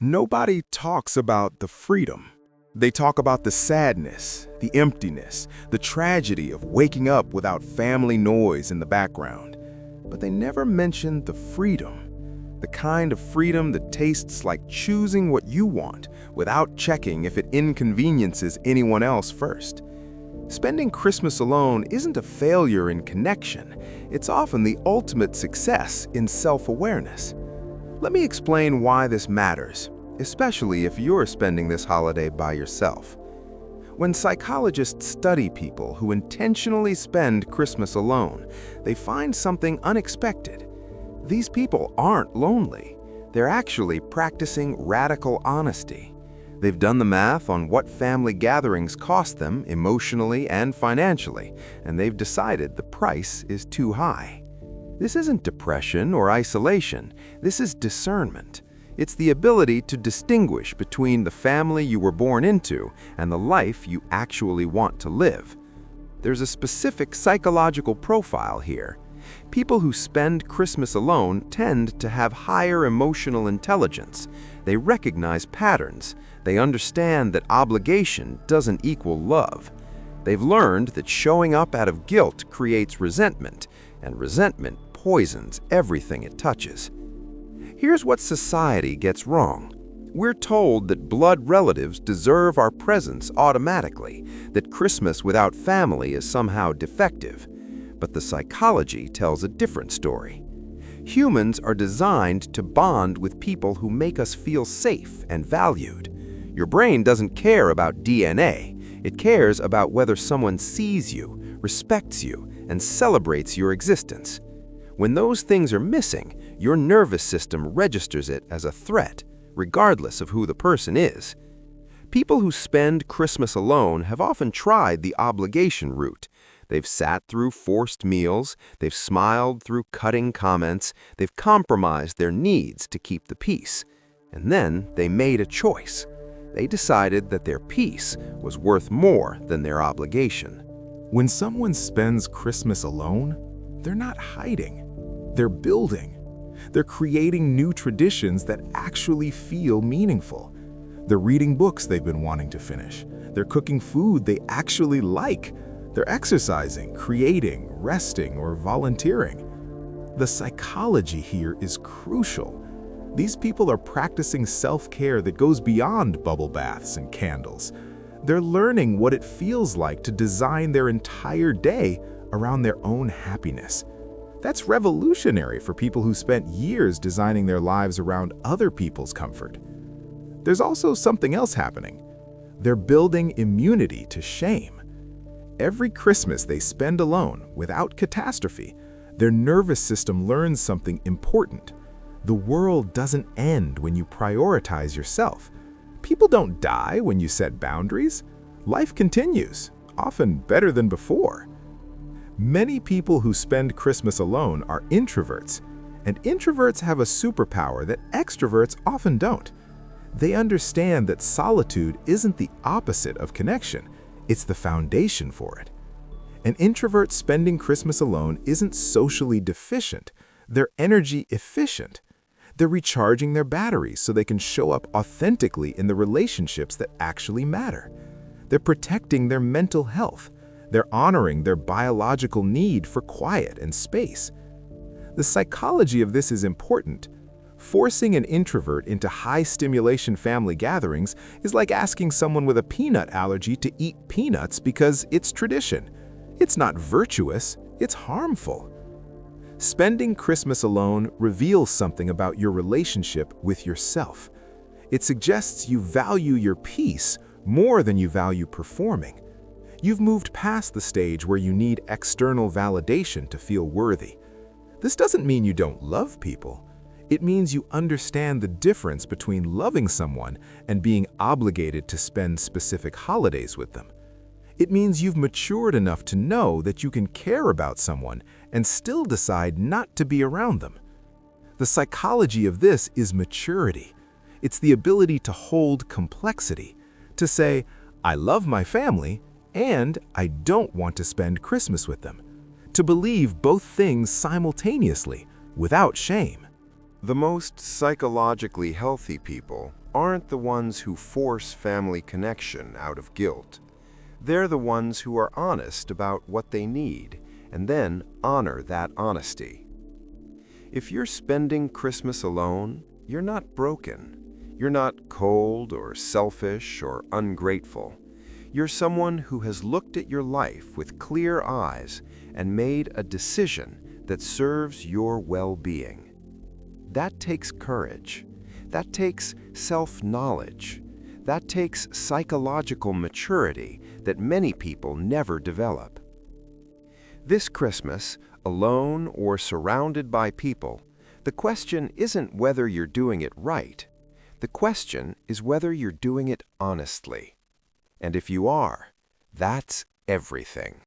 Nobody talks about the freedom. They talk about the sadness, the emptiness, the tragedy of waking up without family noise in the background. But they never mention the freedom, the kind of freedom that tastes like choosing what you want without checking if it inconveniences anyone else first. Spending Christmas alone isn't a failure in connection. It's often the ultimate success in self-awareness. Let me explain why this matters, especially if you're spending this holiday by yourself. When psychologists study people who intentionally spend Christmas alone, they find something unexpected. These people aren't lonely. They're actually practicing radical honesty. They've done the math on what family gatherings cost them emotionally and financially, and they've decided the price is too high. This isn't depression or isolation. This is discernment. It's the ability to distinguish between the family you were born into and the life you actually want to live. There's a specific psychological profile here. People who spend Christmas alone tend to have higher emotional intelligence. They recognize patterns. They understand that obligation doesn't equal love. They've learned that showing up out of guilt creates resentment, and resentment poisons everything it touches. Here's what society gets wrong. We're told that blood relatives deserve our presence automatically, that Christmas without family is somehow defective. But the psychology tells a different story. Humans are designed to bond with people who make us feel safe and valued. Your brain doesn't care about DNA. It cares about whether someone sees you, respects you, and celebrates your existence. When those things are missing, your nervous system registers it as a threat, regardless of who the person is. People who spend Christmas alone have often tried the obligation route. They've sat through forced meals, they've smiled through cutting comments, they've compromised their needs to keep the peace. And then they made a choice. They decided that their peace was worth more than their obligation. When someone spends Christmas alone, they're not hiding. They're building. They're creating new traditions that actually feel meaningful. They're reading books they've been wanting to finish. They're cooking food they actually like. They're exercising, creating, resting, or volunteering. The psychology here is crucial. These people are practicing self-care that goes beyond bubble baths and candles. They're learning what it feels like to design their entire day around their own happiness. That's revolutionary for people who spent years designing their lives around other people's comfort. There's also something else happening. They're building immunity to shame. Every Christmas they spend alone, without catastrophe, their nervous system learns something important. The world doesn't end when you prioritize yourself. People don't die when you set boundaries. Life continues, often better than before. Many people who spend Christmas alone are introverts, and introverts have a superpower that extroverts often don't. They understand that solitude isn't the opposite of connection, it's the foundation for it. An introvert spending Christmas alone isn't socially deficient, they're energy efficient. They're recharging their batteries so they can show up authentically in the relationships that actually matter. They're protecting their mental health. They're honoring their biological need for quiet and space. The psychology of this is important. Forcing an introvert into high-stimulation family gatherings is like asking someone with a peanut allergy to eat peanuts because it's tradition. It's not virtuous, it's harmful. Spending Christmas alone reveals something about your relationship with yourself. It suggests you value your peace more than you value performing. You've moved past the stage where you need external validation to feel worthy. This doesn't mean you don't love people. It means you understand the difference between loving someone and being obligated to spend specific holidays with them. It means you've matured enough to know that you can care about someone and still decide not to be around them. The psychology of this is maturity. It's the ability to hold complexity, to say, I love my family, and I don't want to spend Christmas with them. To believe both things simultaneously, without shame. The most psychologically healthy people aren't the ones who force family connection out of guilt. They're the ones who are honest about what they need and then honor that honesty. If you're spending Christmas alone, you're not broken. You're not cold or selfish or ungrateful. You're someone who has looked at your life with clear eyes and made a decision that serves your well-being. That takes courage. That takes self-knowledge. That takes psychological maturity that many people never develop. This Christmas, alone or surrounded by people, the question isn't whether you're doing it right. The question is whether you're doing it honestly. And if you are, that's everything.